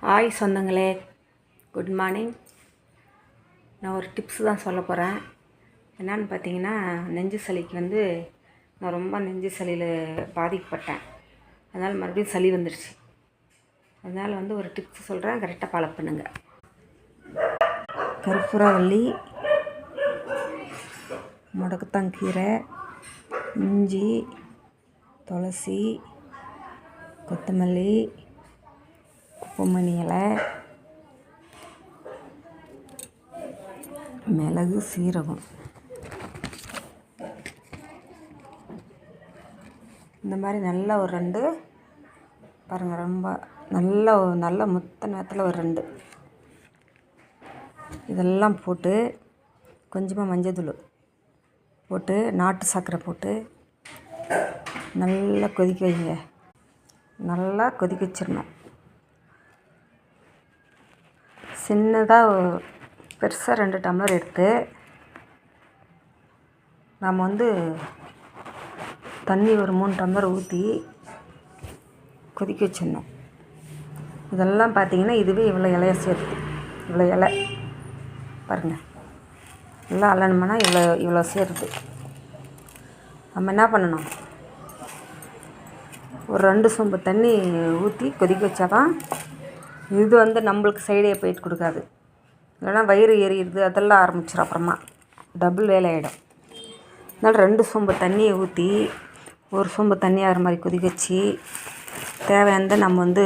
Hi சொந்தங்களே, good morning. நான் ஒரு டிப்ஸ் தான் சொல்ல போகிறேன். என்னன்னு பார்த்தீங்கன்னா, நெஞ்சு சளிக்கு நான் ரொம்ப நெஞ்சு சளியில் பாதிக்கப்பட்டேன். அதனால் மறுபடியும் சளி வந்துடுச்சு. அதனால் ஒரு டிப்ஸ் சொல்கிறேன், கரெக்டாக ஃபாலோ பண்ணுங்கள். கற்பூரவள்ளி, முடக்கத்தாங்கீரை, இஞ்சி, துளசி, கொத்தமல்லி, குப்பமணி இலை, மிளகு, சீரகம், இந்த மாதிரி நல்லா ஒரு 2 பாருங்கள், ரொம்ப நல்ல முத்த நேரத்தில் ஒரு 2 இதெல்லாம் போட்டு கொஞ்சமாக மஞ்சள் போட்டு நாட்டு சர்க்கரை போட்டு நல்லா கொதிக்க வைங்க. நல்லா கொதிக்க வச்சிடணும். சின்னதாக பெருசாக 2 டம்ளர் எடுத்து நாம் தண்ணி ஒரு 3 டம்ளர் ஊற்றி கொதிக்க வச்சிடணும். இதெல்லாம் பார்த்திங்கன்னா இதுவே இவ்வளோ இலையை சேர்த்து, இவ்வளோ இலை பாருங்கள், எல்லாம் அலனோம்னா இவ்வளோ சேருது. நம்ம என்ன பண்ணணும், ஒரு 2 சொம்பு தண்ணி ஊற்றி கொதிக்க வச்சா தான் இது நம்மளுக்கு சைடு எஃபெக்ட் கொடுக்காது. இல்லைன்னா வயிறு எரியுது அதெல்லாம் ஆரம்பிச்சிடும், அப்புறமா டபுள் வேலை ஆகிடும். அதனால் 2 சொம்பு தண்ணியை ஊற்றி 1 சொம்பு தண்ணி ஆகிற மாதிரி கொதிக்க வச்சு தேவையானதை நம்ம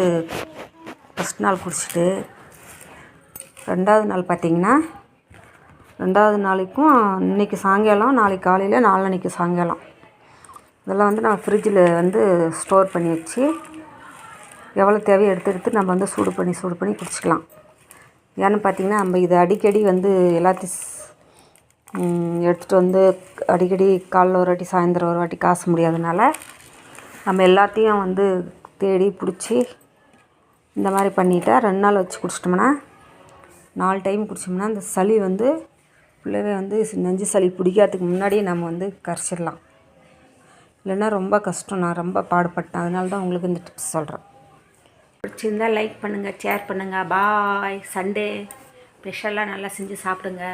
ஃபஸ்ட் நாள் குடிச்சிட்டு 2வது நாள் பார்த்திங்கன்னா 2வது நாளைக்கும் இன்றைக்கி சாயங்காலம், நாளைக்கு காலையில், நாளன்னைக்கு சாயங்காலம் இதெல்லாம் நம்ம ஃப்ரிட்ஜில் ஸ்டோர் பண்ணி வச்சு எவ்வளோ தேவையோ எடுத்து நம்ம சூடு பண்ணி குடிச்சிக்கலாம். ஏன்னு பார்த்திங்கன்னா, நம்ம இது அடிக்கடி எல்லாத்தையும் எடுத்துகிட்டு அடிக்கடி காலைல ஒரு வாட்டி, சாயந்தரம் ஒரு வாட்டி காச முடியாதனால நம்ம எல்லாத்தையும் தேடி பிடிச்சி இந்த மாதிரி பண்ணிட்டா 2 நாள் வச்சு குடிச்சிட்டோம்னா 4 டைம் குடிச்சோம்னா அந்த சளி ஃபுல்லாகவே நெஞ்சு சளி பிடிக்காததுக்கு முன்னாடியே நம்ம கரைச்சிடலாம். இல்லைன்னா ரொம்ப கஷ்டம். நான் ரொம்ப பாடுபட்டேன். அதனால தான் உங்களுக்கு இந்த டிப்ஸ் சொல்கிறேன். பிடிச்சிருந்தால் லைக் பண்ணுங்கள், ஷேர் பண்ணுங்கள். பாய். சண்டே ஸ்பெஷலாக நல்லா செஞ்சு சாப்பிடுங்க.